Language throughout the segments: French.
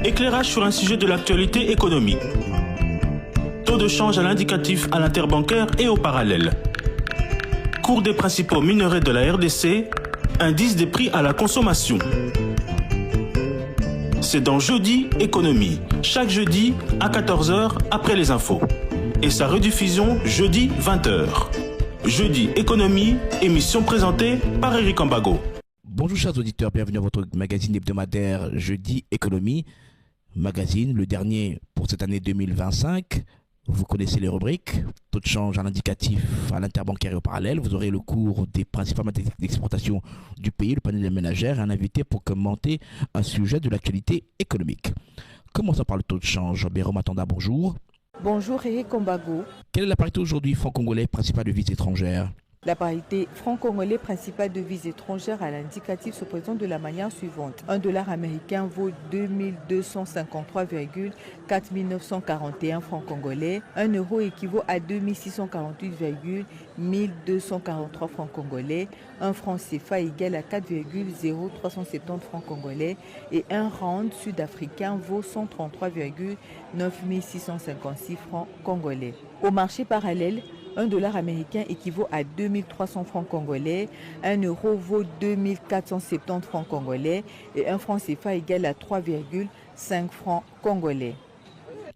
Éclairage sur un sujet de l'actualité économique. Taux de change à l'indicatif à l'interbancaire et au parallèle. Cours des principaux minerais de la RDC, indice des prix à la consommation. C'est dans Jeudi Économie, chaque jeudi à 14 h après les infos. Et sa rediffusion jeudi 20 h. Jeudi Économie, émission présentée par Eric Ambago. Bonjour chers auditeurs, bienvenue à votre magazine hebdomadaire Jeudi Économie. Magazine, le dernier pour cette année 2025. Vous connaissez les rubriques, taux de change à l'indicatif, à l'interbancaire et au parallèle. Vous aurez le cours des principales matériaux d'exportation du pays, le panel des ménagères et un invité pour commenter un sujet de l'actualité économique. Commençons par le taux de change. Béro Matanda, bonjour. Bonjour Eric Ambago. Quelle est la parité aujourd'hui franc-congolais principale devise étrangère? La parité franc-congolais principale devise étrangère à l'indicatif se présente de la manière suivante. Un dollar américain vaut 2253,4 941 francs congolais. Un euro équivaut à 2648,1243 francs congolais. Un franc CFA égale à 4,0370 francs congolais. Et un rand sud-africain vaut 133,9656 francs congolais. Au marché parallèle, un dollar américain équivaut à 2300 francs congolais, un euro vaut 2470 francs congolais et un franc CFA égale à 3,5 francs congolais.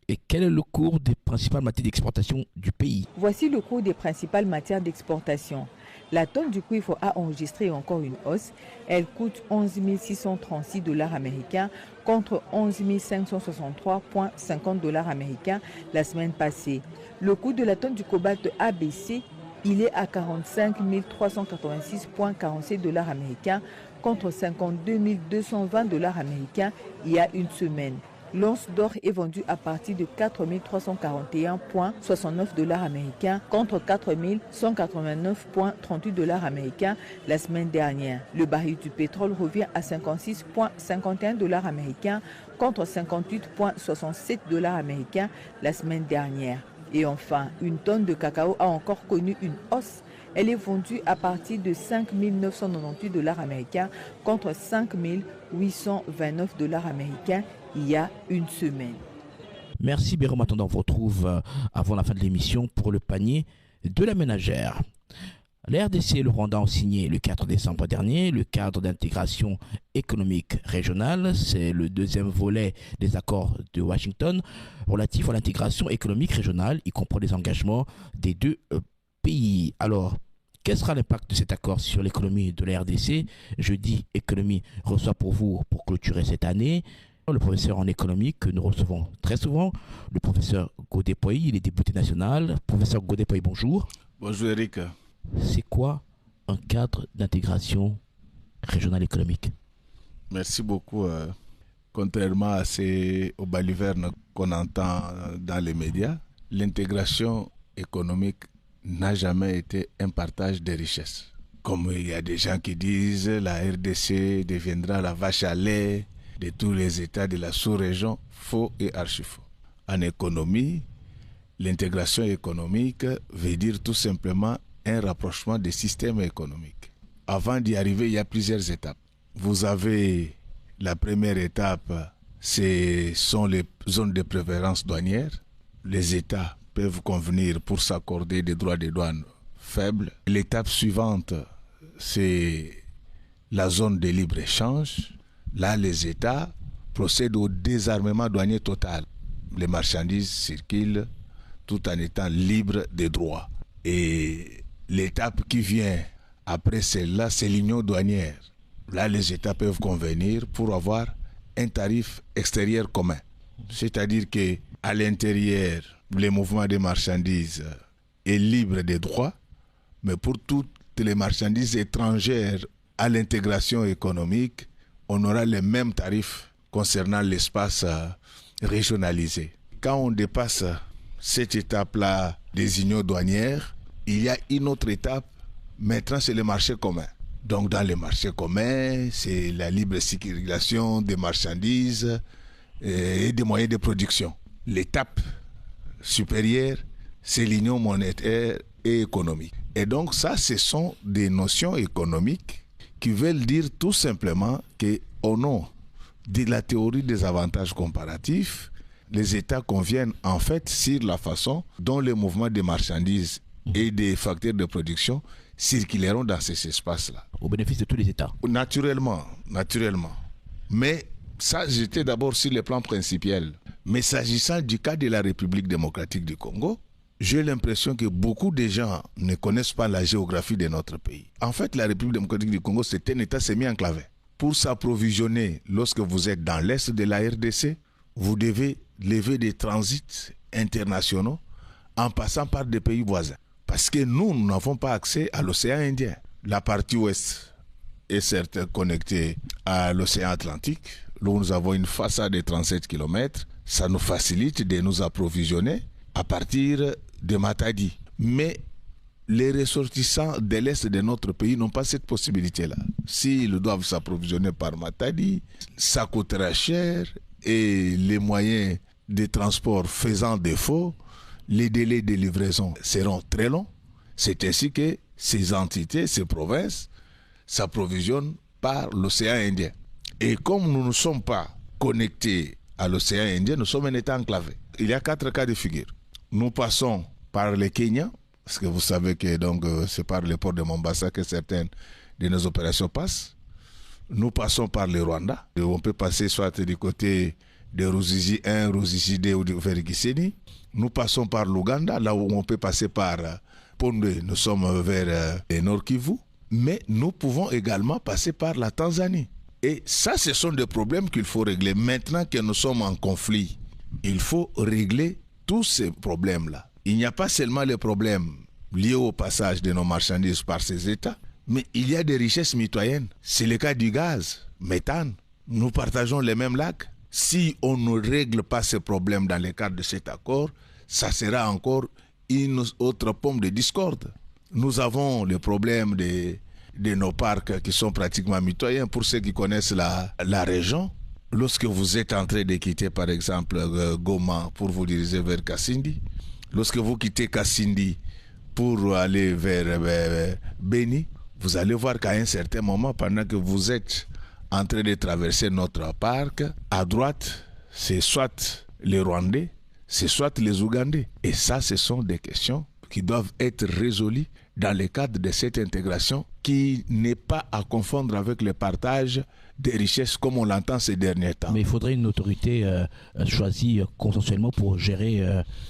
Et quel est le cours des principales matières d'exportation du pays? Voici le cours des principales matières d'exportation. La tonne du cuivre a enregistré encore une hausse. Elle coûte 11 636 dollars américains contre 11 563,50 dollars américains la semaine passée. Le coût de la tonne du cobalt a baissé. Il est à 45 386,47 dollars américains contre 52 220 dollars américains il y a une semaine. L'once d'or est vendue à partir de 4 341,69 dollars américains contre 4 189,38 dollars américains la semaine dernière. Le baril du pétrole revient à 56,51 dollars américains contre 58,67 dollars américains la semaine dernière. Et enfin, une tonne de cacao a encore connu une hausse. Elle est vendue à partir de 5 998 dollars américains contre 5 829 dollars américains il y a une semaine. Merci Béro Matanda, on vous retrouve avant la fin de l'émission pour le panier de la ménagère. La RDC et le Rwanda ont signé le 4 décembre dernier le cadre d'intégration économique régionale. C'est le deuxième volet des accords de Washington relatif à l'intégration économique régionale. Il comprend les engagements des deux pays. Alors, quel sera l'impact de cet accord sur l'économie de la RDC? Jeudi Économie reçoit pour vous, pour clôturer cette année, le professeur en économie que nous recevons très souvent, le professeur Godé-Poy, il est député national. Professeur Godé-Poy, bonjour. Bonjour Eric. C'est quoi un cadre d'intégration régionale économique? Merci beaucoup. Contrairement aux balivernes qu'on entend dans les médias, l'intégration économique n'a jamais été un partage des richesses. Comme il y a des gens qui disent la RDC deviendra la vache à lait de tous les États de la sous-région, faux et archi-faux. En économie, l'intégration économique veut dire tout simplement un rapprochement des systèmes économiques. Avant d'y arriver, il y a plusieurs étapes. Vous avez la première étape, ce sont les zones de préférence douanière. Les États peuvent convenir pour s'accorder des droits de douane faibles. L'étape suivante, c'est la zone de libre-échange. Là, les États procèdent au désarmement douanier total. Les marchandises circulent tout en étant libres des droits. Et l'étape qui vient après celle-là, c'est l'union douanière. Là, les États peuvent convenir pour avoir un tarif extérieur commun. C'est-à-dire qu'à l'intérieur, le mouvement des marchandises est libre des droits, mais pour toutes les marchandises étrangères à l'intégration économique, on aura les mêmes tarifs concernant l'espace régionalisé. Quand on dépasse cette étape-là des unions douanières, il y a une autre étape, maintenant c'est le marché commun. Donc dans les marchés communs, c'est la libre circulation des marchandises et des moyens de production. L'étape supérieure, c'est l'union monétaire et économique. Et donc ça, ce sont des notions économiques qui veulent dire tout simplement qu'au nom de la théorie des avantages comparatifs, les États conviennent en fait sur la façon dont les mouvements des marchandises et des facteurs de production circuleront dans ces espaces-là. Au bénéfice de tous les États. Naturellement. Mais ça, j'étais d'abord sur le plan principiel. Mais s'agissant du cas de la République démocratique du Congo, j'ai l'impression que beaucoup de gens ne connaissent pas la géographie de notre pays. En fait, la République démocratique du Congo, c'est un État semi-enclavé. Pour s'approvisionner, lorsque vous êtes dans l'est de la RDC, vous devez lever des transits internationaux en passant par des pays voisins. Parce que nous n'avons pas accès à l'océan Indien. La partie ouest est certes connectée à l'océan Atlantique, où nous avons une façade de 37 km. Ça nous facilite de nous approvisionner à partir de Matadi. Mais les ressortissants de l'est de notre pays n'ont pas cette possibilité-là. S'ils doivent s'approvisionner par Matadi, ça coûtera cher et les moyens de transport faisant défaut, les délais de livraison seront très longs. C'est ainsi que ces entités, ces provinces, s'approvisionnent par l'océan Indien. Et comme nous ne sommes pas connectés à l'océan Indien, nous sommes un État enclavé. Il y a 4 cas de figure. Nous passons par le Kenya, parce que vous savez que donc, c'est par le port de Mombasa que certaines de nos opérations passent. Nous passons par le Rwanda. Et on peut passer soit du côté de Ruzizi 1, Ruzizi 2 ou vers Gisenyi. Nous passons par l'Ouganda, là où on peut passer par Pondé. Nous sommes vers le Nord Kivu. Mais nous pouvons également passer par la Tanzanie. Et ça, ce sont des problèmes qu'il faut régler. Maintenant que nous sommes en conflit, il faut régler tous ces problèmes-là. Il n'y a pas seulement les problèmes liés au passage de nos marchandises par ces États, mais il y a des richesses mitoyennes. C'est le cas du gaz, méthane. Nous partageons les mêmes lacs. Si on ne règle pas ces problèmes dans le cadre de cet accord, ça sera encore une autre pomme de discorde. Nous avons le problème de nos parcs qui sont pratiquement mitoyens. Pour ceux qui connaissent la région, lorsque vous êtes en train de quitter par exemple Goma pour vous diriger vers Kasindi, lorsque vous quittez Kasindi pour aller vers Beni, vous allez voir qu'à un certain moment, pendant que vous êtes en train de traverser notre parc, à droite, c'est soit les Rwandais, c'est soit les Ougandais. Et ça, ce sont des questions qui doivent être résolues dans le cadre de cette intégration qui n'est pas à confondre avec le partage des richesses comme on l'entend ces derniers temps. Mais il faudrait une autorité choisie consensuellement pour gérer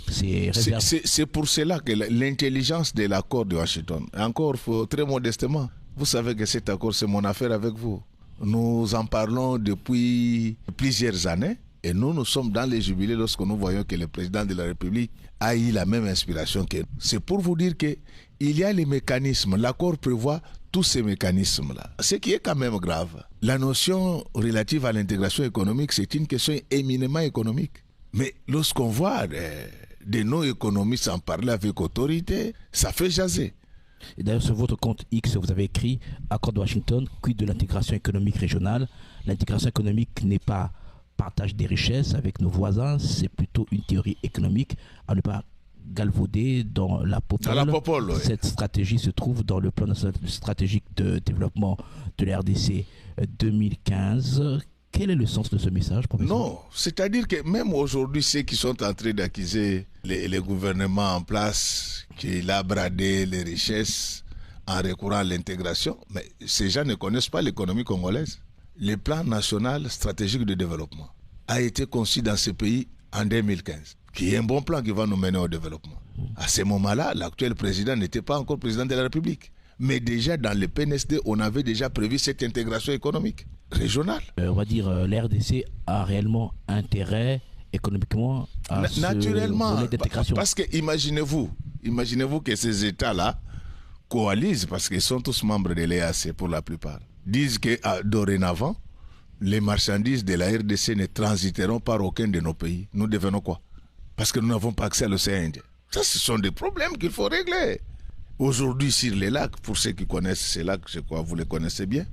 ces réserves. C'est pour cela que l'intelligence de l'accord de Washington, encore très modestement, vous savez que cet accord c'est mon affaire avec vous. Nous en parlons depuis plusieurs années et nous sommes dans les jubilés lorsque nous voyons que le président de la République a eu la même inspiration que nous. C'est pour vous dire que il y a les mécanismes, l'accord prévoit tous ces mécanismes-là. Ce qui est quand même grave. La notion relative à l'intégration économique, c'est une question éminemment économique. Mais lorsqu'on voit des non-économistes en parler avec autorité, ça fait jaser. Et d'ailleurs, sur votre compte X, vous avez écrit « Accord de Washington, quid de l'intégration économique régionale ?» L'intégration économique n'est pas partage des richesses avec nos voisins, c'est plutôt une théorie économique à ne pas galvaudé dans la popole. Oui. Cette stratégie se trouve dans le plan stratégique de développement de la RDC 2015. Quel est le sens de ce message, professeur? Non, c'est-à-dire que même aujourd'hui, ceux qui sont en train d'accuser les gouvernements en place, qu'il a bradé les richesses en recourant à l'intégration, mais ces gens ne connaissent pas l'économie congolaise. Le plan national stratégique de développement a été conçu dans ce pays en 2015. Qui est un bon plan qui va nous mener au développement. À ce moment-là, l'actuel président n'était pas encore président de la République. Mais déjà dans le PNSD, on avait déjà prévu cette intégration économique régionale. On va dire la RDC a réellement intérêt économiquement à naturellement, ce d'intégration. Parce que imaginez-vous que ces États-là coalisent, parce qu'ils sont tous membres de l'EAC pour la plupart, disent que dorénavant, les marchandises de la RDC ne transiteront par aucun de nos pays. Nous devenons quoi? Parce que nous n'avons pas accès à l'océan Indien. Ça, ce sont des problèmes qu'il faut régler. Aujourd'hui, sur les lacs, pour ceux qui connaissent ces lacs, je crois que vous les connaissez bien,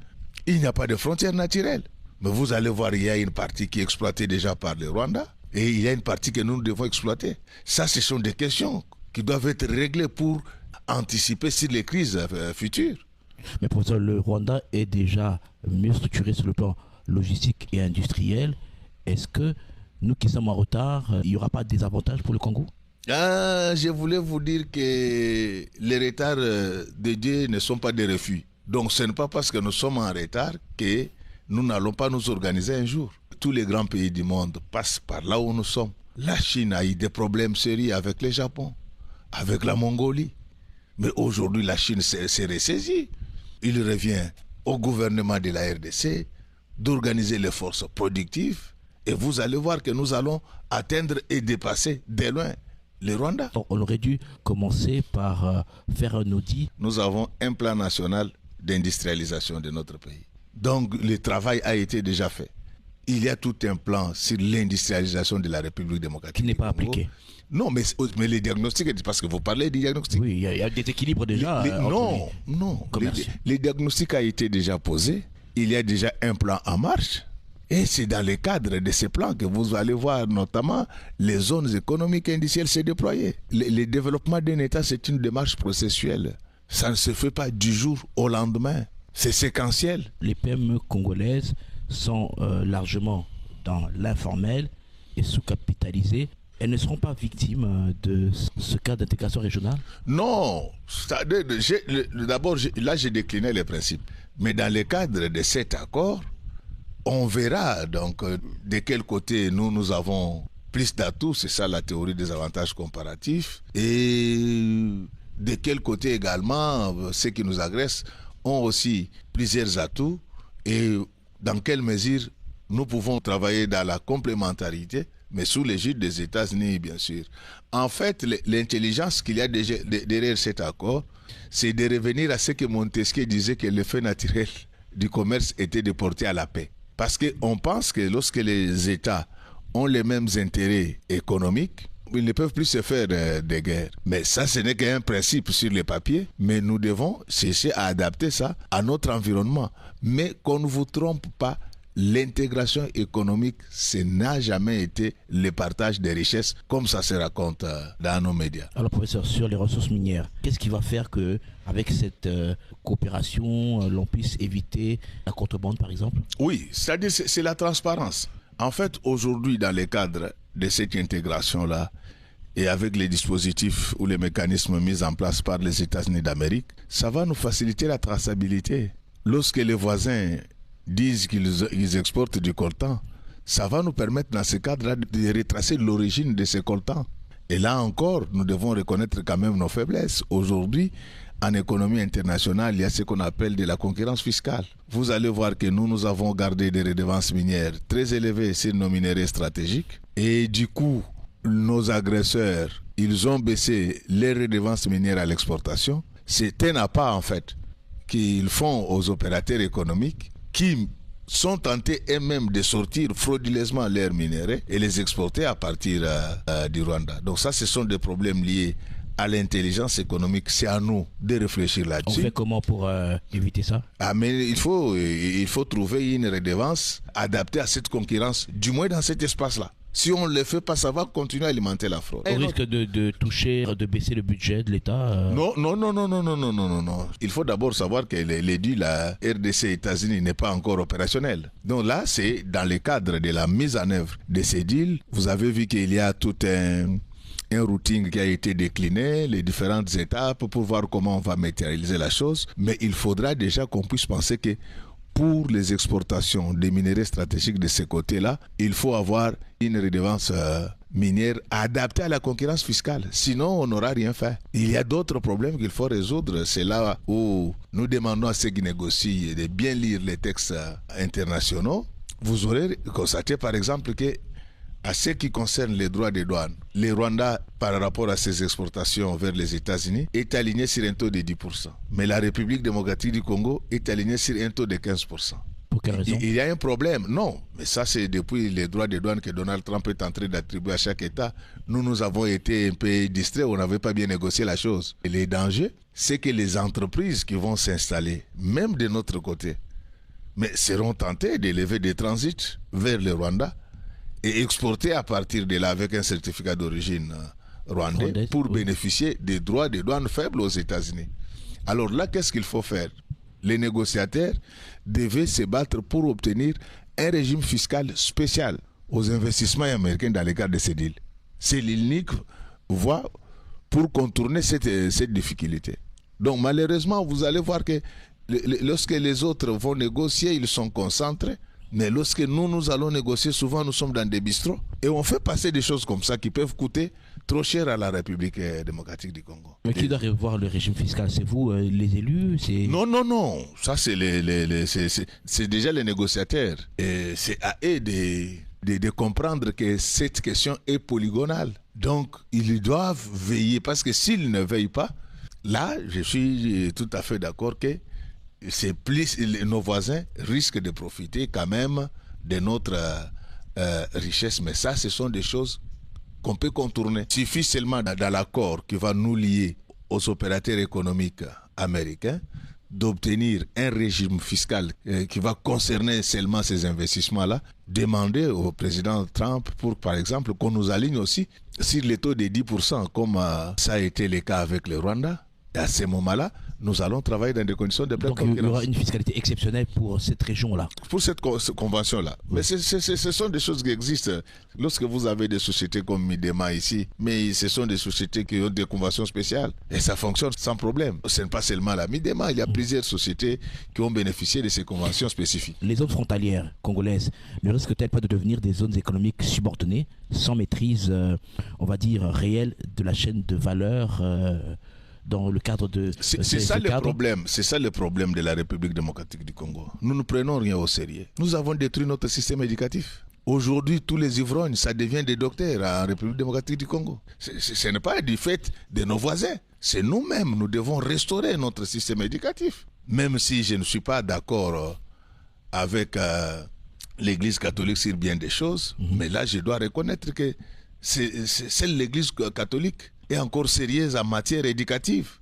il n'y a pas de frontières naturelles. Mais vous allez voir, il y a une partie qui est exploitée déjà par le Rwanda et il y a une partie que nous devons exploiter. Ça, ce sont des questions qui doivent être réglées pour anticiper sur les crises futures. Mais professeur, le Rwanda est déjà mieux structuré sur le plan logistique et industrielle. Est-ce que nous qui sommes en retard, il n'y aura pas de désavantages pour le Congo? Je voulais vous dire que les retards de Dieu ne sont pas des refus. Donc ce n'est pas parce que nous sommes en retard que nous n'allons pas nous organiser un jour. Tous les grands pays du monde passent par là où nous sommes. La Chine a eu des problèmes sérieux avec le Japon, avec la Mongolie. Mais aujourd'hui, la Chine s'est ressaisie. Il revient au gouvernement de la RDC d'organiser les forces productives. Et vous allez voir que nous allons atteindre et dépasser de loin le Rwanda. On aurait dû commencer par faire un audit. Nous avons un plan national d'industrialisation de notre pays. Donc le travail a été déjà fait. Il y a tout un plan sur l'industrialisation de la République démocratique. Qui n'est pas appliqué. Non, mais les diagnostics, parce que vous parlez des diagnostics. Oui, il y a des équilibres déjà. Non. Les diagnostics a été déjà posés. Il y a déjà un plan en marche. Et c'est dans le cadre de ces plans que vous allez voir notamment les zones économiques et industrielles se déployer. Le développement d'un État, c'est une démarche processuelle. Ça ne se fait pas du jour au lendemain. C'est séquentiel. Les PME congolaises sont largement dans l'informel et sous-capitalisées. Elles ne seront pas victimes de ce cas d'intégration régionale? Non. D'abord, là, j'ai décliné les principes. Mais dans le cadre de cet accord, on verra donc de quel côté nous avons plus d'atouts. C'est ça la théorie des avantages comparatifs. Et de quel côté également ceux qui nous agressent ont aussi plusieurs atouts. Et dans quelle mesure nous pouvons travailler dans la complémentarité, mais sous l'égide des États-Unis, bien sûr. En fait, l'intelligence qu'il y a derrière cet accord, c'est de revenir à ce que Montesquieu disait, que l'effet naturel du commerce était de porter à la paix. Parce qu'on pense que lorsque les États ont les mêmes intérêts économiques, ils ne peuvent plus se faire des guerres. Mais ça, ce n'est qu'un principe sur le papier. Mais nous devons chercher à adapter ça à notre environnement. Mais qu'on ne vous trompe pas, l'intégration économique, ce n'a jamais été le partage des richesses comme ça se raconte dans nos médias. Alors professeur, sur les ressources minières, qu'est-ce qui va faire qu'avec cette coopération, l'on puisse éviter la contrebande par exemple? Oui, c'est-à-dire c'est la transparence. En fait, aujourd'hui, dans le cadre de cette intégration-là, et avec les dispositifs ou les mécanismes mis en place par les États-Unis d'Amérique, ça va nous faciliter la traçabilité. Lorsque les voisins disent qu'ils exportent du coltan, ça va nous permettre dans ce cadre-là de retracer l'origine de ce coltan. Et là encore, nous devons reconnaître quand même nos faiblesses. Aujourd'hui, en économie internationale, il y a ce qu'on appelle de la concurrence fiscale. Vous allez voir que nous avons gardé des redevances minières très élevées sur nos minéraux stratégiques. Et du coup, nos agresseurs, ils ont baissé les redevances minières à l'exportation. C'est un appât en fait qu'ils font aux opérateurs économiques qui sont tentés eux-mêmes de sortir frauduleusement leurs minéraux et les exporter à partir du Rwanda. Donc ça, ce sont des problèmes liés à l'intelligence économique. C'est à nous de réfléchir là-dessus. On fait comment pour éviter ça? Mais il faut trouver une redevance adaptée à cette concurrence, du moins dans cet espace-là. Si on ne le fait pas, ça va continuer à alimenter la fraude. Au risque de toucher, de baisser le budget de l'État Non. Il faut d'abord savoir que la RDC États-Unis n'est pas encore opérationnelle. Donc là, c'est dans le cadre de la mise en œuvre de ces deals. Vous avez vu qu'il y a tout un routing qui a été décliné, les différentes étapes pour voir comment on va matérialiser la chose. Mais il faudra déjà qu'on puisse penser que pour les exportations des minéraux stratégiques de ce côté-là, il faut avoir une redevance minière adaptée à la concurrence fiscale. Sinon, on n'aura rien fait. Il y a d'autres problèmes qu'il faut résoudre. C'est là où nous demandons à ceux qui négocient de bien lire les textes internationaux. Vous aurez constaté, par exemple, que à ce qui concerne les droits des douanes, le Rwanda, par rapport à ses exportations vers les États-Unis, est aligné sur un taux de 10%. Mais la République démocratique du Congo est alignée sur un taux de 15%. Pour quelle raison? Il y a un problème. Non, mais ça c'est depuis les droits des douanes que Donald Trump est en train d'attribuer à chaque État. Nous avons été un peu distraits, on n'avait pas bien négocié la chose. Et les dangers, c'est que les entreprises qui vont s'installer, même de notre côté, mais seront tentées d'élever des transits vers le Rwanda et exporter à partir de là avec un certificat d'origine rwandais pour bénéficier des droits de douane faibles aux États-Unis. Alors là, qu'est-ce qu'il faut faire? Les négociateurs devaient se battre pour obtenir un régime fiscal spécial aux investissements américains dans le cadre de ces deals. C'est l'unique voie pour contourner cette difficulté. Donc malheureusement, vous allez voir que lorsque les autres vont négocier, ils sont concentrés. Mais lorsque nous allons négocier, souvent nous sommes dans des bistrots et on fait passer des choses comme ça qui peuvent coûter trop cher à la République démocratique du Congo. Mais qui doit revoir le régime fiscal? C'est vous, les élus? Non. Ça, c'est déjà les négociateurs. Et c'est à eux de comprendre que cette question est polygonale. Donc, ils doivent veiller, parce que s'ils ne veillent pas, là, je suis tout à fait d'accord que nos voisins risquent de profiter quand même de notre richesse. Mais ça, ce sont des choses qu'on peut contourner. Il suffit seulement dans l'accord qui va nous lier aux opérateurs économiques américains d'obtenir un régime fiscal qui va concerner seulement ces investissements-là, demander au président Trump pour, par exemple, qu'on nous aligne aussi sur les taux de 10%, comme ça a été le cas avec le Rwanda. Et à ce moment-là, nous allons travailler dans des conditions de pleine concurrence. Donc il y aura une fiscalité exceptionnelle pour cette région-là. Pour cette convention-là. Mais ce sont des choses qui existent. Lorsque vous avez des sociétés comme Midema ici, mais ce sont des sociétés qui ont des conventions spéciales. Et ça fonctionne sans problème. Ce n'est pas seulement la Midema, il y a plusieurs sociétés qui ont bénéficié de ces conventions spécifiques. Les zones frontalières congolaises ne risquent-elles pas de devenir des zones économiques subordonnées, sans maîtrise, on va dire, réelle de la chaîne de valeur dans le cadre de... C'est ça le problème de la République démocratique du Congo. Nous ne prenons rien au sérieux. Nous avons détruit notre système éducatif. Aujourd'hui, tous les ivrognes, ça devient des docteurs en République démocratique du Congo. Ce n'est pas du fait de nos voisins. C'est nous-mêmes, nous devons restaurer notre système éducatif. Même si je ne suis pas d'accord avec l'Église catholique sur bien des choses, mais là, je dois reconnaître que c'est l'Église catholique est encore sérieuse en matière éducative.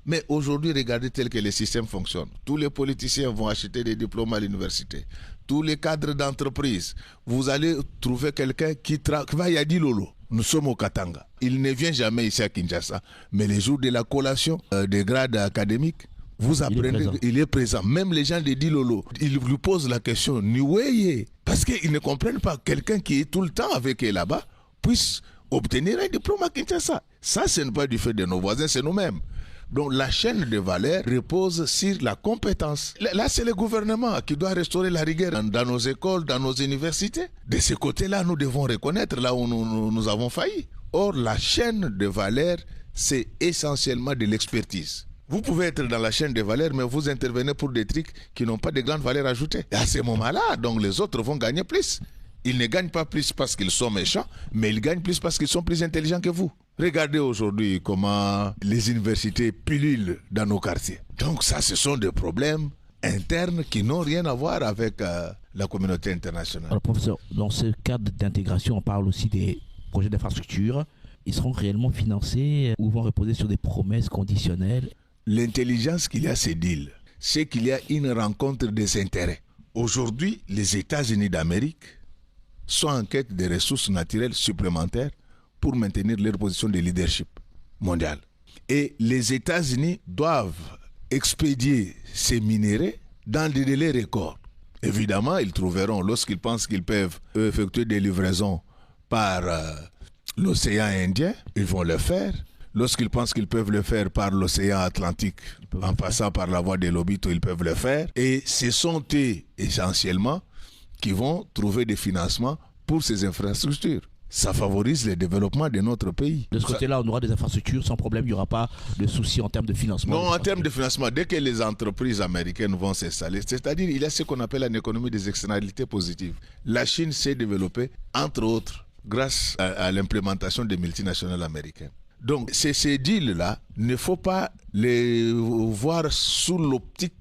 Mais aujourd'hui, regardez tel que le système fonctionne. Tous les politiciens vont acheter des diplômes à l'université. Tous les cadres d'entreprise. Vous allez trouver quelqu'un qui va à Dilolo. Nous sommes au Katanga. Il ne vient jamais ici à Kinshasa. Mais les jours de la collation des grades académiques, vous apprenez, il est présent. Même les gens de Dilolo, ils lui posent la question, Niweye, parce qu'ils ne comprennent pas quelqu'un qui est tout le temps avec eux là-bas puisse obtenir un diplôme à Kinshasa. Ça, ce n'est pas du fait de nos voisins, c'est nous-mêmes. Donc la chaîne de valeur repose sur la compétence. Là, c'est le gouvernement qui doit restaurer la rigueur dans nos écoles, dans nos universités. De ce côté-là, nous devons reconnaître là où nous avons failli. Or, la chaîne de valeur, c'est essentiellement de l'expertise. Vous pouvez être dans la chaîne de valeur, mais vous intervenez pour des trucs qui n'ont pas de grande valeur ajoutée. Et à ce moment-là, donc les autres vont gagner plus. Ils ne gagnent pas plus parce qu'ils sont méchants, mais ils gagnent plus parce qu'ils sont plus intelligents que vous. Regardez aujourd'hui comment les universités pullulent dans nos quartiers. Donc ça, ce sont des problèmes internes qui n'ont rien à voir avec la communauté internationale. Alors professeur, dans ce cadre d'intégration, on parle aussi des projets d'infrastructure. Ils seront réellement financés ou vont reposer sur des promesses conditionnelles? L'intelligence qu'il y a, c'est deal. C'est qu'il y a une rencontre des intérêts. Aujourd'hui, les États-Unis d'Amérique sont en quête de ressources naturelles supplémentaires pour maintenir leur position de leadership mondial. Et les États-Unis doivent expédier ces minéraux dans des délais records. Évidemment, ils trouveront, lorsqu'ils pensent qu'ils peuvent effectuer des livraisons par l'océan Indien, ils vont le faire. Lorsqu'ils pensent qu'ils peuvent le faire par l'océan Atlantique, en passant par la voie de l'Obito, ils peuvent le faire. Et ce sont eux, essentiellement, qui vont trouver des financements pour ces infrastructures. Ça favorise le développement de notre pays. De ce côté-là, on aura des infrastructures sans problème, il n'y aura pas de souci en termes de financement. Non, en termes de financement, dès que les entreprises américaines vont s'installer, c'est-à-dire il y a ce qu'on appelle une économie des externalités positives. La Chine s'est développée, entre autres, grâce à l'implémentation des multinationales américaines. Donc, ces deals-là, il ne faut pas les voir sous l'optique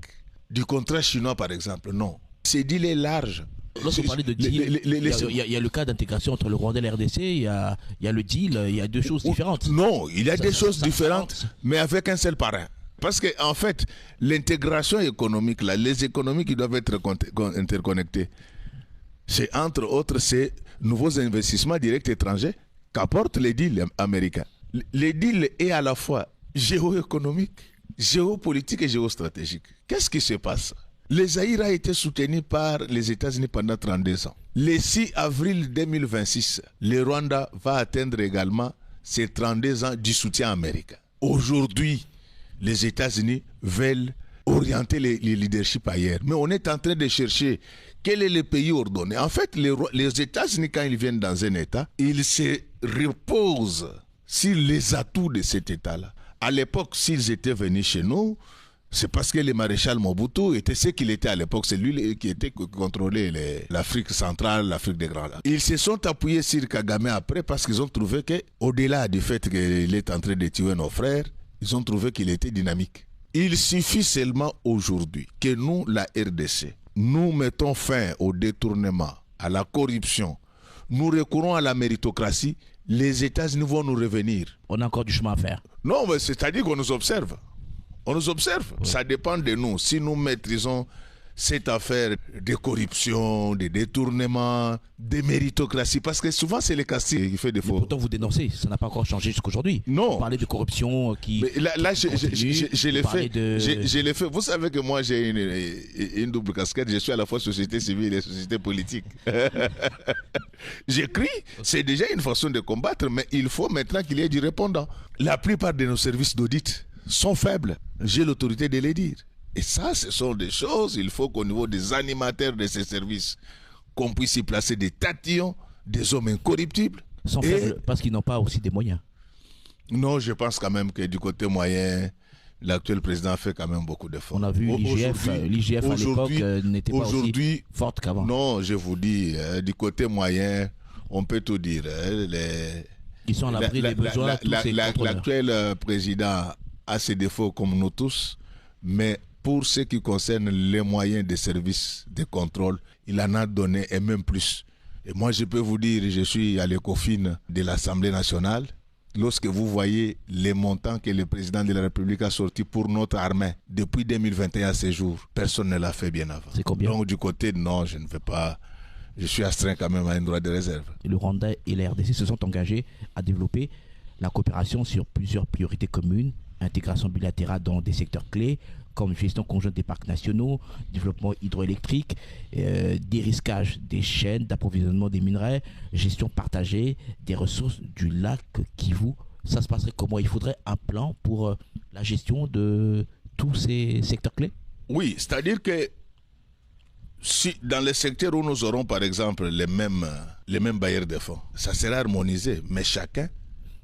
du contrat chinois, par exemple. Non. Ces deals est large. Lorsqu'on parlait de deal, il y a le cas d'intégration entre le Rwanda et la RDC, il y a le deal, il y a deux choses différentes. Non, il y a des choses différentes, mais avec un seul parrain. Parce qu'en fait, l'intégration économique, là, les économies qui doivent être interconnectées, c'est entre autres ces nouveaux investissements directs étrangers qu'apportent les deals américains. Les deals est à la fois géoéconomique, géopolitique et géostratégique. Qu'est-ce qui se passe? Le Zaïre a été soutenu par les États-Unis pendant 32 ans. Le 6 avril 2026, le Rwanda va atteindre également ses 32 ans du soutien américain. Aujourd'hui, les États-Unis veulent orienter les leaderships ailleurs. Mais on est en train de chercher quel est le pays ordonné. En fait, les États-Unis, quand ils viennent dans un État, ils se reposent sur les atouts de cet État-là. À l'époque, s'ils étaient venus chez nous, c'est parce que le maréchal Mobutu était ce qu'il était à l'époque. C'est lui qui contrôlait l'Afrique centrale, l'Afrique des Grands Lacs. Ils se sont appuyés sur Kagame après parce qu'ils ont trouvé qu'au-delà du fait qu'il est en train de tuer nos frères, ils ont trouvé qu'il était dynamique. Il suffit seulement aujourd'hui que nous, la RDC, nous mettons fin au détournement, à la corruption, nous recourons à la méritocratie, les États-Unis vont nous revenir. On a encore du chemin à faire. Non, mais c'est-à-dire qu'on nous observe. On nous observe. Oui. Ça dépend de nous. Si nous maîtrisons cette affaire de corruption, de détournement, de méritocratie, parce que souvent c'est les Castille qui fait défaut. Mais pourtant vous dénoncez, ça n'a pas encore changé jusqu'aujourd'hui. Non. Vous parlez de corruption qui... Mais là je l'ai fait. Je l'ai fait. Vous savez que moi j'ai une double casquette. Je suis à la fois société civile et société politique. J'écris, c'est déjà une façon de combattre, mais il faut maintenant qu'il y ait du répondant. La plupart de nos services d'audit sont faibles. J'ai l'autorité de les dire. Et ça, ce sont des choses, il faut qu'au niveau des animateurs de ces services, qu'on puisse y placer des tatillons, des hommes incorruptibles. Ils sont faibles parce qu'ils n'ont pas aussi des moyens. Non, je pense quand même que du côté moyen, l'actuel président fait quand même beaucoup d'efforts. On a vu l'IGF à l'époque n'était pas aussi forte qu'avant. Non, je vous dis, du côté moyen, on peut tout dire. Ils sont à l'abri des besoins. L'actuel président a ses défauts comme nous tous, mais pour ce qui concerne les moyens de services de contrôle, il en a donné et même plus. Et moi, je peux vous dire, je suis à l'ECOFIN de l'Assemblée nationale. Lorsque vous voyez les montants que le président de la République a sortis pour notre armée depuis 2021 à ce jour, personne ne l'a fait bien avant. C'est combien? Donc du côté, non, je ne veux pas. Je suis astreint quand même à un droit de réserve. Le Rwanda et la RDC se sont engagés à développer la coopération sur plusieurs priorités communes, intégration bilatérale dans des secteurs clés, comme gestion conjointe des parcs nationaux, développement hydroélectrique, dérisquage des chaînes d'approvisionnement des minerais, gestion partagée des ressources du lac Kivu. Ça se passerait comment? Il faudrait un plan pour la gestion de tous ces secteurs clés? Oui, c'est-à-dire que si dans les secteurs où nous aurons par exemple les mêmes bailleurs de fonds, ça sera harmonisé, mais chacun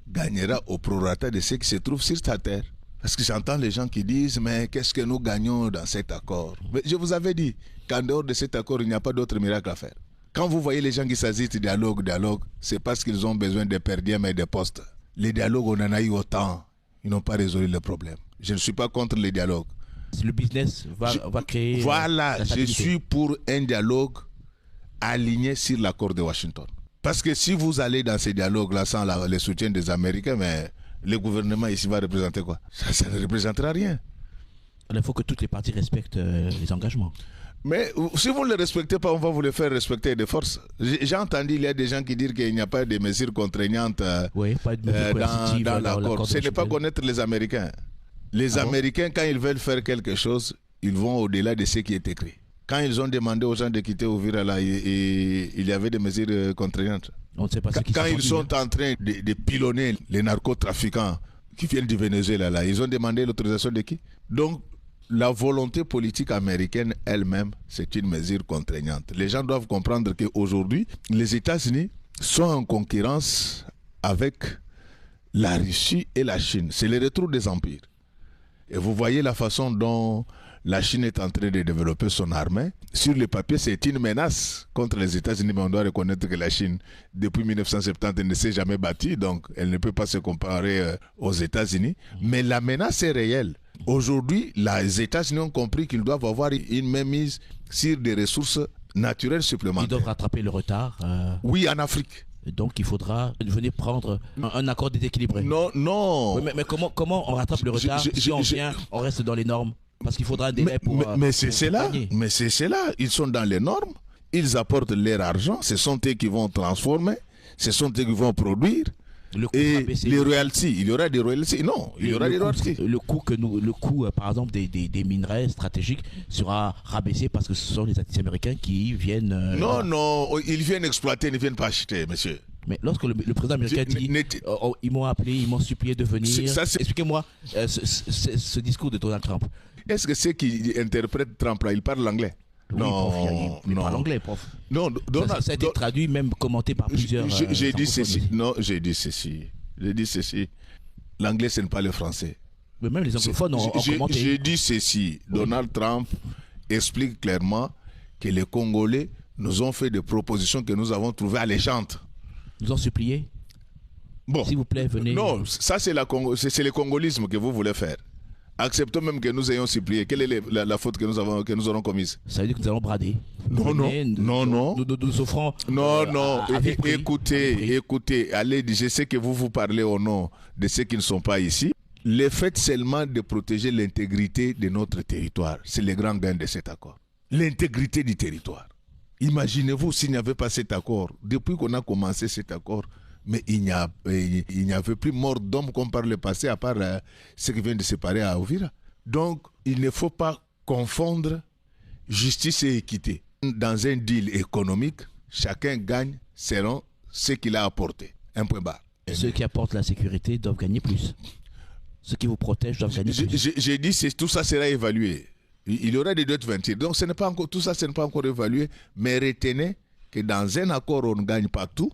gagnera au prorata de ce qui se trouve sur sa terre. Parce que j'entends les gens qui disent, mais qu'est-ce que nous gagnons dans cet accord? Mais je vous avais dit qu'en dehors de cet accord, il n'y a pas d'autre miracle à faire. Quand vous voyez les gens qui s'agitent dialogue, c'est parce qu'ils ont besoin de perdièmes et de postes. Les dialogues, on en a eu autant. Ils n'ont pas résolu le problème. Je ne suis pas contre les dialogues. Le business va créer... Voilà, je suis pour un dialogue aligné sur l'accord de Washington. Parce que si vous allez dans ces dialogues-là sans le soutien des Américains, mais le gouvernement ici va représenter quoi? Ça ne représentera rien. Il faut que toutes les parties respectent les engagements. Mais si vous ne les respectez pas, on va vous les faire respecter de force. J'ai entendu, il y a des gens qui disent qu'il n'y a pas de mesures contraignantes dans l'accord. Ce n'est pas connaître les Américains. Les Américains, quand ils veulent faire quelque chose, ils vont au-delà de ce qui est écrit. Quand ils ont demandé aux gens de quitter Uvira, là, il y avait des mesures contraignantes. On ne sait pas ce qui quand ils sont en train de pilonner les narcotrafiquants qui viennent du Venezuela, là, ils ont demandé l'autorisation de qui? Donc, la volonté politique américaine elle-même, c'est une mesure contraignante. Les gens doivent comprendre qu'aujourd'hui, les États-Unis sont en concurrence avec la Russie et la Chine. C'est le retour des empires. Et vous voyez la façon dont la Chine est en train de développer son armée. Sur le papier, c'est une menace contre les États-Unis, mais on doit reconnaître que la Chine, depuis 1970, elle ne s'est jamais battue, donc elle ne peut pas se comparer aux États-Unis. Mais la menace est réelle. Aujourd'hui, les États-Unis ont compris qu'ils doivent avoir une mainmise sur des ressources naturelles supplémentaires. Ils doivent rattraper le retard. Oui, en Afrique. Donc il faudra venir prendre un accord déséquilibré. Non. Oui, mais comment on rattrape le retard si on reste dans les normes? Parce qu'il faudra un délai pour... Mais c'est là. Ils sont dans les normes. Ils apportent leur argent. Ce sont eux qui vont transformer. Ce sont eux qui vont produire. Et les royalties, il y aura des royalties. Non, il y aura des royalties. Le coût, par exemple, des minerais stratégiques sera rabaissé parce que ce sont les artistes américains qui viennent... Non, ils viennent exploiter, ils ne viennent pas acheter, monsieur. Mais lorsque le président américain dit ils m'ont appelé, ils m'ont supplié de venir, expliquez-moi ce discours de Donald Trump. Est-ce que ceux qui interprètent Trump là, ils parlent l'anglais? Oui, non, prof, il parle anglais, prof. Non, ça a été traduit, même commenté par plusieurs. J'ai dit ceci. Non, j'ai dit ceci. L'anglais, ce n'est pas le français. Mais même les anglophones ont commenté. J'ai dit ceci. Oui. Donald Trump explique clairement que les Congolais nous ont fait des propositions que nous avons trouvées alléchantes. Nous ont supplié. Bon. S'il vous plaît, venez. Non, ça c'est le congolisme que vous voulez faire. Acceptons même que nous ayons supplié. Quelle est la faute que nous aurons commise? Ça veut dire que nous allons brader. Non. Nous offrons. Non. Écoutez. Allez, je sais que vous parlez au nom de ceux qui ne sont pas ici. Le fait seulement de protéger l'intégrité de notre territoire, c'est le grand gain de cet accord. L'intégrité du territoire. Imaginez-vous s'il n'y avait pas cet accord. Depuis qu'on a commencé cet accord, mais il n'y avait plus mort d'homme comme par le passé, à part ce qui vient de se séparer à Uvira. Donc, il ne faut pas confondre justice et équité. Dans un deal économique, chacun gagne selon ce qu'il a apporté. Un point barre. Ceux qui apportent la sécurité doivent gagner plus. Ceux qui vous protègent doivent gagner plus. J'ai dit que tout ça sera évalué. Il y aura des dettes 20. Donc, tout ça, ce n'est pas encore évalué. Mais retenez que dans un accord, on ne gagne pas tout.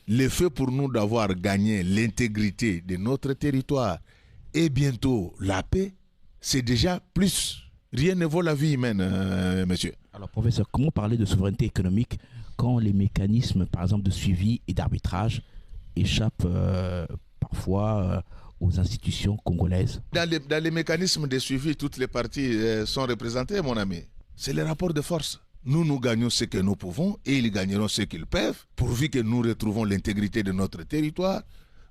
Le fait pour nous d'avoir gagné l'intégrité de notre territoire et bientôt la paix, c'est déjà plus. Rien ne vaut la vie humaine, monsieur. Alors, professeur, comment parler de souveraineté économique quand les mécanismes, par exemple, de suivi et d'arbitrage échappent parfois aux institutions congolaises? Dans les mécanismes de suivi, toutes les parties sont représentées, mon ami. C'est le rapport de force. Nous gagnons ce que nous pouvons et ils gagneront ce qu'ils peuvent, pourvu que nous retrouvons l'intégrité de notre territoire.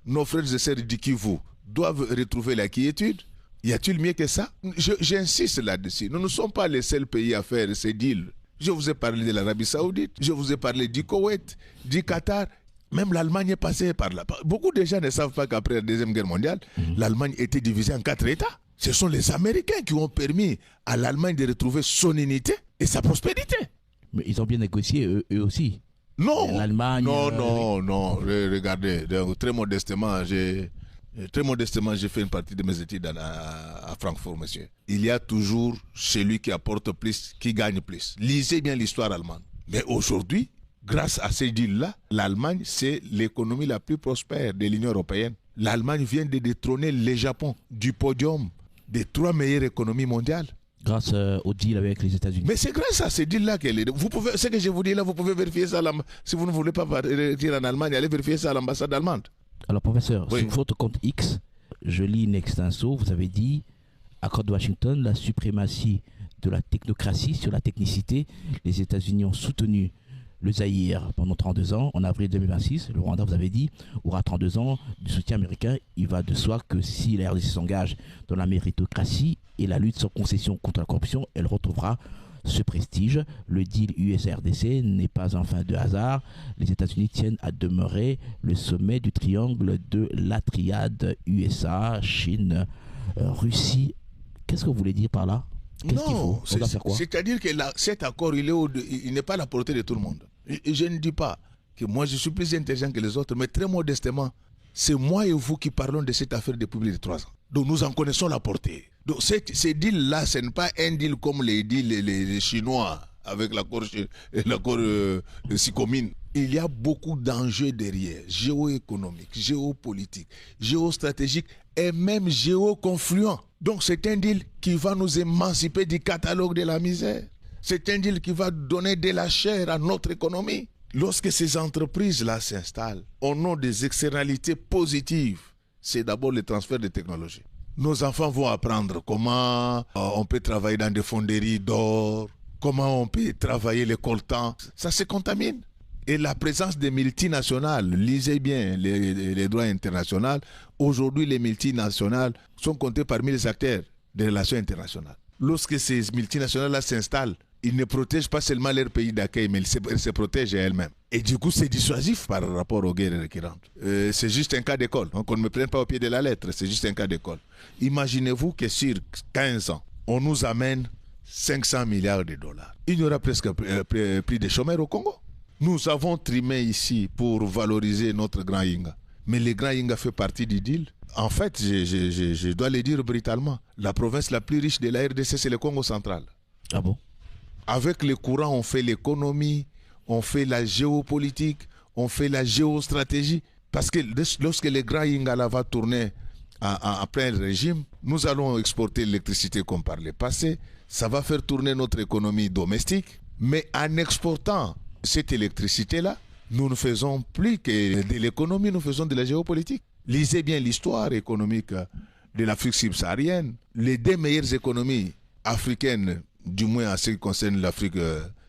Nos frères et sœurs du Kivu doivent retrouver la quiétude. Y a-t-il mieux que ça? J'insiste là-dessus. Nous ne sommes pas les seuls pays à faire ces deals. Je vous ai parlé de l'Arabie Saoudite, je vous ai parlé du Koweït, du Qatar. Même l'Allemagne est passée par là. Beaucoup de gens ne savent pas qu'après la Deuxième Guerre mondiale, l'Allemagne était divisée en 4 États. Ce sont les Américains qui ont permis à l'Allemagne de retrouver son unité et sa prospérité. Mais ils ont bien négocié, eux aussi. Non. L'Allemagne. Non. Regardez, très modestement, j'ai fait une partie de mes études à Francfort, monsieur. Il y a toujours celui qui apporte plus, qui gagne plus. Lisez bien l'histoire allemande. Mais aujourd'hui, grâce à ces deals-là, l'Allemagne, c'est l'économie la plus prospère de l'Union européenne. L'Allemagne vient de détrôner le Japon du podium des 3 meilleures économies mondiales. Grâce au deal avec les États-Unis. Mais c'est grâce à ce deal-là qu'elle est. Ce que je vous dis là, vous pouvez vérifier ça. Si vous ne voulez pas partir en Allemagne, allez vérifier ça à l'ambassade allemande. Alors, professeur, oui. Sur votre compte X, je lis in extenso, vous avez dit, accord de Washington, la suprématie de la technocratie sur la technicité. Les États-Unis ont soutenu le Zaïre pendant 32 ans. En avril 2026, le Rwanda, vous avez dit, aura 32 ans du soutien américain. Il va de soi que si la RDC s'engage dans la méritocratie et la lutte sans concession contre la corruption, elle retrouvera ce prestige. Le deal US-RDC n'est pas un fin de hasard. Les États-Unis tiennent à demeurer le sommet du triangle de la triade USA, Chine, Russie. Qu'est-ce que vous voulez dire par là? Non, c'est-à-dire que cet accord, il n'est pas à la portée de tout le monde. Et je ne dis pas que moi je suis plus intelligent que les autres, mais très modestement, c'est moi et vous qui parlons de cette affaire depuis plus de 3 ans. Donc nous en connaissons la portée. Donc ces deals-là, ce n'est pas un deal comme les deals les Chinois avec l'accord Sicomine. Il y a beaucoup d'enjeux derrière, géoéconomiques, géopolitiques, géostratégiques et même géoconfluents. Donc c'est un deal qui va nous émanciper du catalogue de la misère. C'est un deal qui va donner de la chair à notre économie. Lorsque ces entreprises-là s'installent, au nom des externalités positives, c'est d'abord le transfert de technologies. Nos enfants vont apprendre comment on peut travailler dans des fonderies d'or, comment on peut travailler les coltans. Ça se contamine. Et la présence des multinationales, lisez bien les droits internationaux, aujourd'hui les multinationales sont comptées parmi les acteurs des relations internationales. Lorsque ces multinationales-là s'installent, ils ne protègent pas seulement leur pays d'accueil, mais elles se protègent elles-mêmes. Et du coup, c'est dissuasif par rapport aux guerres récurrentes. C'est juste un cas d'école. Donc, on ne me prenne pas au pied de la lettre. C'est juste un cas d'école. Imaginez-vous que sur 15 ans, on nous amène 500 milliards de dollars. Il n'y aura presque plus de chômeurs au Congo. Nous avons trimé ici pour valoriser notre Grand Inga. Mais le Grand Inga fait partie du deal. En fait, je dois le dire brutalement, la province la plus riche de la RDC, c'est le Congo central. Ah bon? Avec le courant, on fait l'économie, on fait la géopolitique, on fait la géostratégie. Parce que lorsque le Grand Ingala va tourner en plein régime, nous allons exporter l'électricité comme par le passé. Ça va faire tourner notre économie domestique. Mais en exportant cette électricité-là, nous ne faisons plus que de l'économie, nous faisons de la géopolitique. Lisez bien l'histoire économique de l'Afrique subsaharienne. Les deux meilleures économies africaines, du moins en ce qui concerne l'Afrique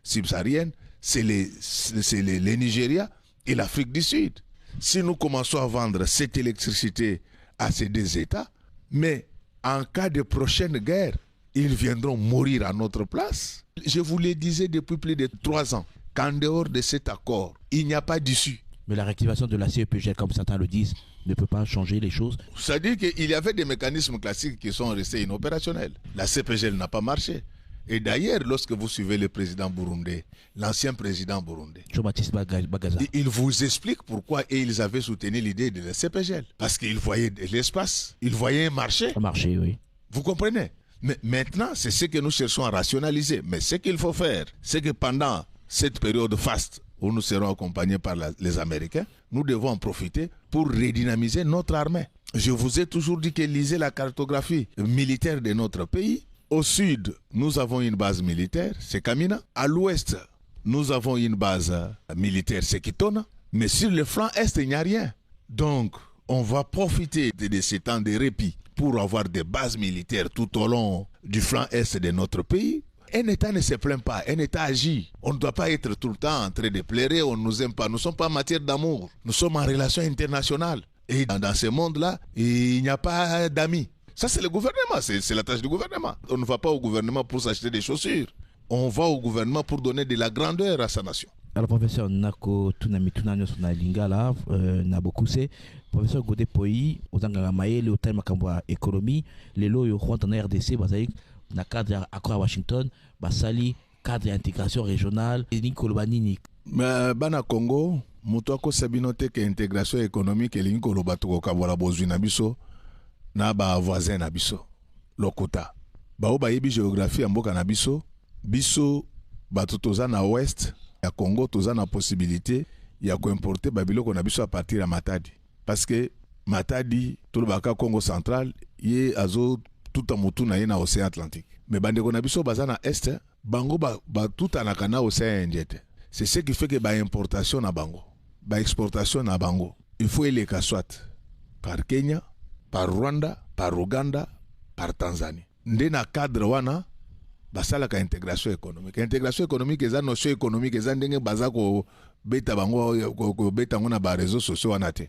subsaharienne, c'est le Nigeria et l'Afrique du Sud. Si nous commençons à vendre cette électricité à ces deux États, mais en cas de prochaine guerre, ils viendront mourir à notre place. Je vous le disais depuis plus de 3 ans, qu'en dehors de cet accord, il n'y a pas d'issue. Mais la réactivation de la CEPGL, comme certains le disent, ne peut pas changer les choses. C'est-à-dire qu'il y avait des mécanismes classiques qui sont restés inopérationnels. La CEPGL n'a pas marché. Et d'ailleurs, lorsque vous suivez le président burundais, l'ancien président burundais, Jean-Baptiste Bagaza, il vous explique pourquoi ils avaient soutenu l'idée de la CEPGL. Parce qu'ils voyaient de l'espace, ils voyaient un marché. Un marché, oui. Vous comprenez? Mais maintenant, c'est ce que nous cherchons à rationaliser. Mais ce qu'il faut faire, c'est que pendant cette période faste, où nous serons accompagnés par les Américains, nous devons en profiter pour redynamiser notre armée. Je vous ai toujours dit que lisez la cartographie militaire de notre pays. Au sud, nous avons une base militaire, c'est Kamina. À l'ouest, nous avons une base militaire, c'est Kitona. Mais sur le flanc est, il n'y a rien. Donc, on va profiter de ces temps de répit pour avoir des bases militaires tout au long du flanc est de notre pays. Un État ne se plaint pas, un État agit. On ne doit pas être tout le temps en train de pleurer, on ne nous aime pas. Nous ne sommes pas en matière d'amour, nous sommes en relation internationale. Et dans ce monde-là, il n'y a pas d'amis. Ça, c'est le gouvernement, c'est la tâche du gouvernement. On ne va pas au gouvernement pour s'acheter des chaussures. On va au gouvernement pour donner de la grandeur à sa nation. Alors, professeur Nako Tunamitunanyo Lingala, Nabokuse, professeur Godé Poi, Ozanga Maele, Otel Makambwa Économie, les lois au Rwanda en RDC, Basaïk, na cadre accord à Washington, Basali, cadre d'intégration régionale, et Nikolobanini. Mais Bana Congo, Moutouako Sabinote, que intégration économique, et Nikolobatuko Kawara Bozuna Biso, na ba voisin na biso lokota ba o ba yebi géographie ya mboka na biso bato toza na ouest ya Congo toza na possibilité ya ko importer ba biloko na biso à partir ya Matadi parce que Matadi to baka Congo central ye azo tout amutu na ye na océan Atlantique mais bandeko na biso baza na est bango ba tout anaka na océan Indien. C'est ce qui fait que ba importation na bango ba exportation na bango il faut eleka soit par Kenya, par Rwanda, par Ouganda, par Tanzanie. Ndena cadre wana basala ka intégration économique. Intégration économique eza notion économique eza ndenge baza ko beta bango ko beta ngona ba réseaux sociaux wana te.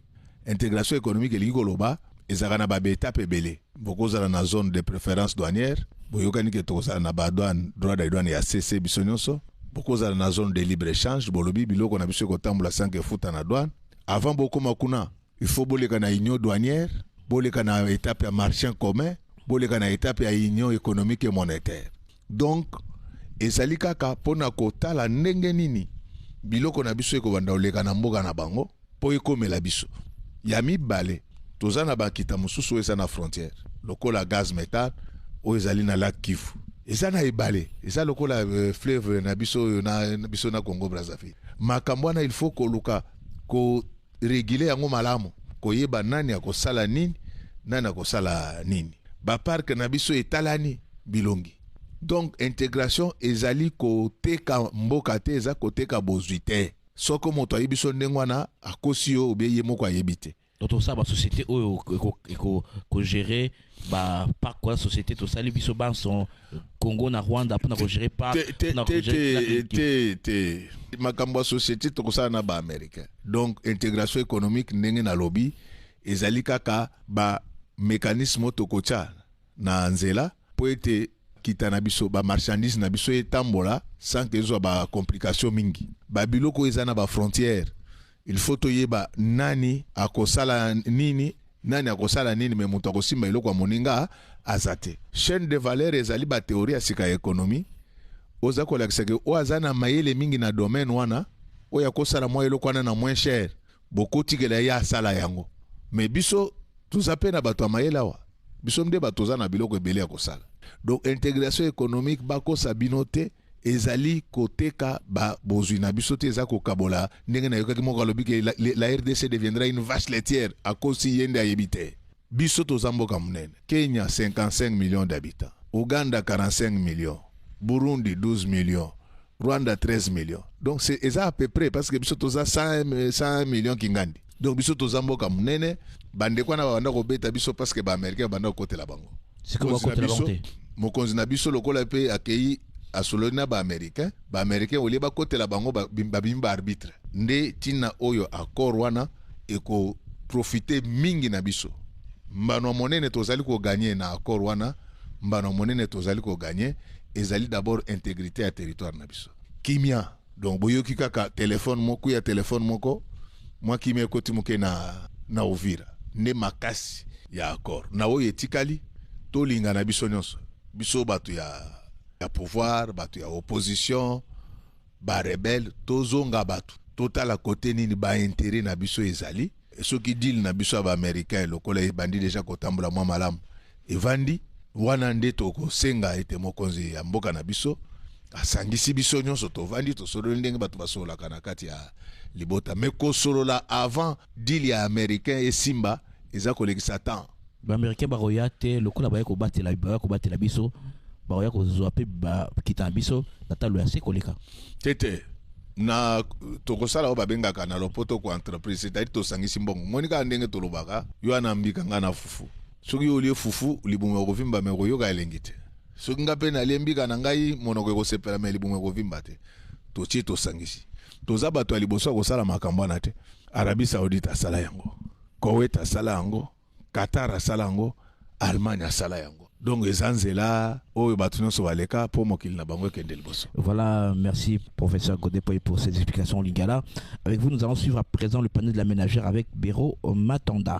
Intégration économique elingi koloba ezaka na ba étape ebele. Bokozala na zone de préférence douanière, boyokani ke tokozala na ba douane, droit de douane ya CC biso nyonso. Bokozala na zone de libre échange, bolobi biloko na biso ko tambola sans que futa na douane. Avant bokoma kuna, il faut boleka na union douanière. Boleka na étape ya marché commun, boleka na étape ya union économique et monétaire. Donc, ezali kaka pona kotala ndenge nini biloko na biso ekobanda oleka na mboka na bango po ekomela biso. Ya mibale, toza na bakita mosusu eza na frontière. Lokola gaz méthane o ezali na lac Kivu. Eza na ebale, eza lokola fleuve na biso na Congo Brazzaville. Makambo wana il faut koluka ko réguler yango malamu. Koyeba nani akosala nini nani akosala nini ba parc na biso etalani bilongi. Donc intégration ezali koteka mboka te eza koteka bozwi te soko moto ayebi so ndenge wana akosi yo obe ye moko ayebi te. Donc ça ba société oyo ko gérer ba parc quoi société to sali biso ban son Congo na Rwanda pour na ko gérer parc na ko gérer makambo société to kosala na ba américain. Donc intégration économique ndenge na lobby ezali kaka ba mécanisme to kocha na nzela po ete kita na biso ba marchandise na biso etambola sans que zo ba complication mingi ba biloko eza na ba frontière il faut toyeba nani akosala nini mais mutu akosimba eloko moninga azate chaîne de valeur ezali ba théorie ya sika économie oza kolakisa ke o azana mayele mingi na domaine wana o ya kosala mwa eloko wana na moins cher bokotikela ya sala yango mais biso tuzape na bato mayela wa biso mde bato za na biloko ebele ya kosala donc intégration économique bakosa binote ezali koteka ba bozwi na biso te eza kokabola ndenge na yokaki moko alobi ke la RDC deviendra une vache laitière à cause yende ayebite biso toza mboka munene Kenya 55 millions d'habitants Ouganda 45 millions Burundi 12 millions Rwanda 13 millions donc c'est eza à peu près parce que biso toza 100 millions kingandi donc biso toza mboka munene bande kwa na banda ko beta biso parce que ba américain banda ko kotela bango c'est quoi côté la bonté mokonzi na biso lokola pe accueilli asolona ba américain oli ba kotela bango ba bimba arbitre nde tina oyo accord wana eko profiter mingi na biso mbano monene tozali ko gagner na accord wana mbano monene tozali ko gagner ezali d'abord intégrité à territoire na biso kimia donc boyoki kaka téléphone moko ya téléphone moko moi kimia koti moke na Uvira nde makasi ya accord na oyo etikali tolinga na biso nyonso biso batu ya pouvoir batu ya opposition ba rebelle tozonga batu total à côté nini ba intérêt na biso ezali soki deal na biso ba américain lokola bandi déjà kotambola mwa malamu evandi wana nde toko senga ete mokonzi ya mboka na biso asangisi biso nyonso tovandi tosolo ndenge batu basola kana kati ya libota mais kosolola avant deal ya américain et simba eza kolekisa temps ba américain baroya te lokola ba ko batela biso baroya ko zoape ba kita biso natalo ya sekoleka tete na tokosala ba bengaka na lopoto ko entreprise c'est-à-dire to sangisi mbongo monika ndenge tolobaka yo anambika ngana fufu soki olie fufu libumu ko vimba me koyoka elengite soki ngape na lembika na ngai monoko ko sepela me libumu ko vimba te to chi to sangisi toza bato ya liboso kosala makambo na te Arabie Saoudite asala yango Koweït asala yango Qatar asala yango Allemagne asala yango donc ezanzela oyo bato nyonso baleka po mokili na bango ekende liboso. Voilà, merci professeur Godepoy pour ces explications lingala. Avec vous nous allons suivre à présent le panel de la ménagère avec Béro Matanda.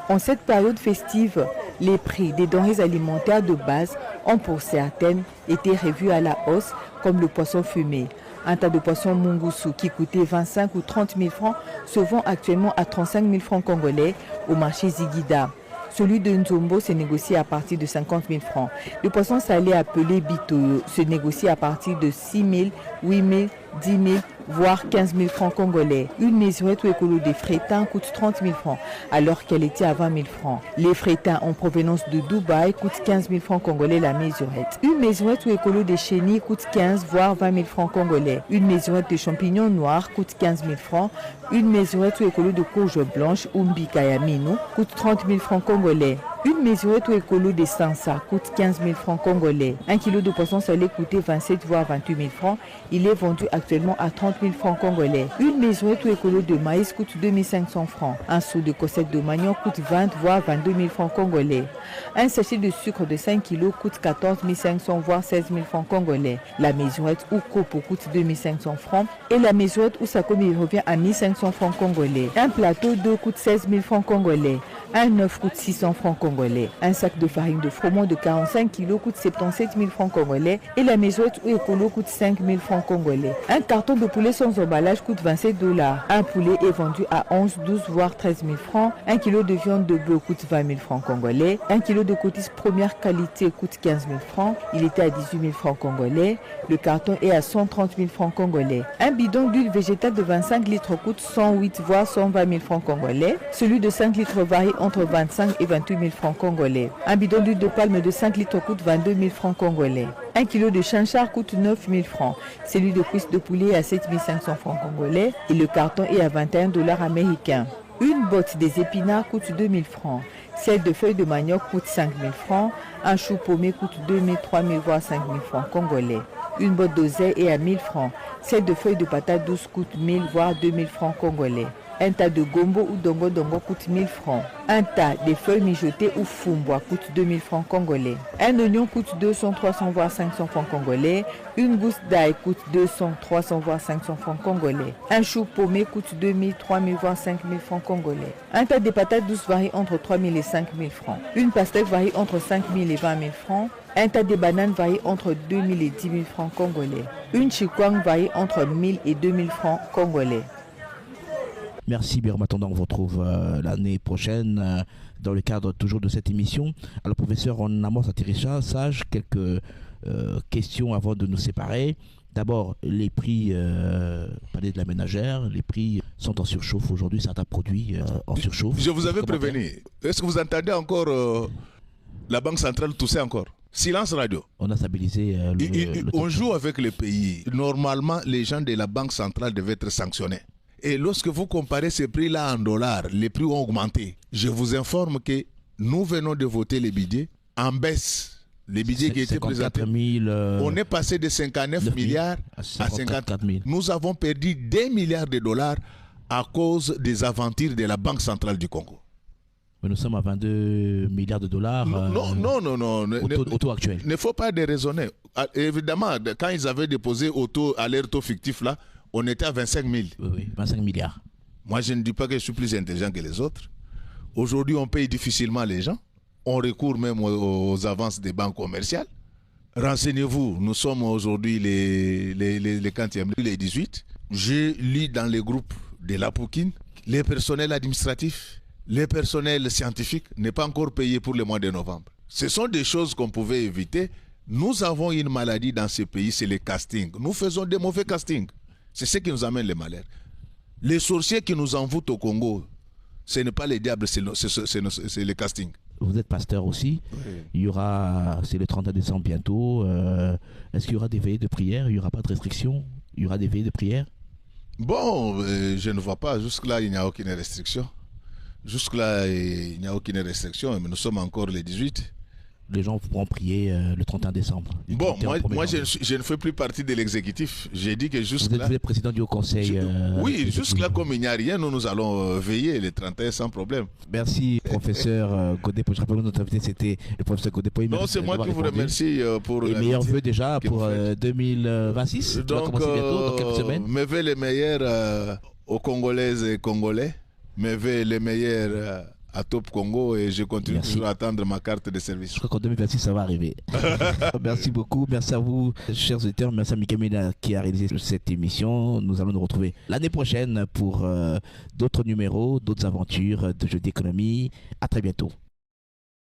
En cette période festive, les prix des denrées alimentaires de base ont pour certaines été revus à la hausse, comme le poisson fumé. Un tas de poisson mungusu qui coûtait 25 ou 30 000 francs se vend actuellement à 35 000 francs congolais au marché Zigida. Celui de Nzombo se négocie à partir de 50 000 francs. Le poisson salé appelé bitoyo se négocie à partir de 6 000, 8 000, 10 000, voire 15 000 francs congolais. Une mesurette ou écolo des frétins coûte 30 000 francs, alors qu'elle était à 20 000 francs. Les frétins en provenance de Dubaï coûtent 15 000 francs congolais la mesurette. Une mesurette ou écolo des chenilles coûte 15 voire 20 000 francs congolais. Une mesurette de champignons noirs coûte 15 000 francs. Une mesurette ou écolo de courge blanche ou mbikayamino coûte 30 000 francs congolais. Une mesurette ou écolo de sansa coûte 15 000 francs congolais. Un kilo de poisson salé coûtait 27 voire 28 000 francs. Il est vendu actuellement à 30 000 francs congolais. Une mesurette ou écolo de maïs coûte 2 500 francs. Un seau de cossette de manioc coûte 20 voire 22 000 francs congolais. Un sachet de sucre de 5 kg coûte 14 500 voire 16 000 francs congolais. La mesurette ou copo coûte 2 500 francs. Et la mesurette ou sakomi revient à 1 500 francs congolais. Un plateau d'eau coûte 16 000 francs congolais. Un œuf coûte 600 francs congolais. Un sac de farine de froment de 45 kg coûte 77 000 francs congolais. Et la mesurette ou écolo coûte 5 000 francs congolais. Un carton de poulet sans emballage coûte 27 $. Un poulet est vendu à 11, 12 voire 13 000 francs. Un kilo de viande de bœuf coûte 20 000 francs congolais. Un kilo de cotis première qualité coûte 15 000 francs. Il était à 18 000 francs congolais. Le carton est à 130 000 francs congolais. Un bidon d'huile végétale de 25 litres coûte 108 voire 120 000 francs congolais. Celui de 5 litres varie entre 25 et 28 000 francs congolais. Un bidon d'huile de palme de 5 litres coûte 22 000 francs congolais. Un kilo de chanchard coûte 9 000 francs. Celui de cuisse de poulet est à 7 500 francs congolais et le carton est à 21 $ américains. Une botte des épinards coûte 2 000 francs. Celle de feuilles de manioc coûte 5 000 francs. Un chou paumé coûte 2 000, 3 000 voire 5 000 francs congolais. Une botte d'oseille est à 1 000 francs. Celle de feuilles de patate douce coûte 1 000 voire 2 000 francs congolais. Un tas de gombo ou dongo dongo coûte 1000 francs. Un tas de feuilles mijotées ou fumbwa coûte 2000 francs congolais. Un oignon coûte 200, 300 voire 500 francs congolais. Une gousse d'ail coûte 200, 300 voire 500 francs congolais. Un chou paumé coûte 2000, 3000 voire 5000 francs congolais. Un tas de patates douces varie entre 3000 et 5000 francs. Une pastèque varie entre 5000 et 20 000 francs. Un tas de bananes varie entre 2000 et 10 000 francs congolais. Une chikwang varie entre 1000 et 2000 francs congolais. Merci Birama Tondong, on vous retrouve l'année prochaine dans le cadre toujours de cette émission. Alors professeur, on amorce atterrissage, quelques questions avant de nous séparer. D'abord, les prix, parler de la ménagère, les prix sont en surchauffe aujourd'hui, certains produits en surchauffe. Je vous avais prévenu. Est-ce que vous entendez encore la Banque centrale tousser encore? Silence radio. On a stabilisé on joue avec le pays. Normalement, les gens de la Banque centrale devaient être sanctionnés. Et lorsque vous comparez ces prix-là en dollars, les prix ont augmenté. Je vous informe que nous venons de voter les budgets en baisse. Les budgets qui étaient présentés. On est passé de 59 milliards à 54 000. Nous avons perdu 2 milliards de dollars à cause des aventures de la Banque centrale du Congo. Mais nous sommes à 22 milliards de dollars. Non. Au taux actuel. Il ne faut pas déraisonner. Évidemment, quand ils avaient déposé à leur taux fictif là, on était à 25 000. Oui, 25 milliards. Moi, je ne dis pas que je suis plus intelligent que les autres. Aujourd'hui, on paye difficilement les gens. On recourt même aux avances des banques commerciales. Renseignez-vous, nous sommes aujourd'hui les 40e, les 18. Je lis dans les groupes de l'Apoukine, les personnels administratifs, les personnels scientifiques n'est pas encore payé pour le mois de novembre. Ce sont des choses qu'on pouvait éviter. Nous avons une maladie dans ce pays, c'est le casting. Nous faisons des mauvais castings. C'est ce qui nous amène les malheurs. Les sorciers qui nous envoûtent au Congo, ce n'est pas les diables, c'est le casting. Vous êtes pasteur aussi. Oui. Il y aura, c'est le 31 décembre bientôt. Est-ce qu'il y aura des veillées de prière? Il n'y aura pas de restrictions? Il y aura des veillées de prière? Bon, je ne vois pas. Jusque-là, il n'y a aucune restriction. Jusque-là, il n'y a aucune restriction. Mais nous sommes encore les 18. Les gens pourront prier le 31 décembre. Bon, moi je ne fais plus partie de l'exécutif. J'ai dit que jusque-là... Vous êtes président du Haut Conseil. Oui, jusque-là, comme il n'y a rien, nous allons veiller le 31 sans problème. Merci, professeur Godepo. Je rappelle que notre invité, c'était le professeur Godepo. Non, c'est moi qui vous remercie pour... Les meilleurs vœux déjà pour 2026. Donc, bientôt, dans quelques semaines. Mes vœux les meilleurs aux Congolaises et Congolais. Mes vœux les meilleurs... à Top Congo et je continue toujours à attendre ma carte de service. Je crois qu'en 2026 ça va arriver. Merci beaucoup, merci à vous chers auditeurs, merci à Mikamena qui a réalisé cette émission. Nous allons nous retrouver l'année prochaine pour d'autres numéros, d'autres aventures de jeux d'économie. À très bientôt.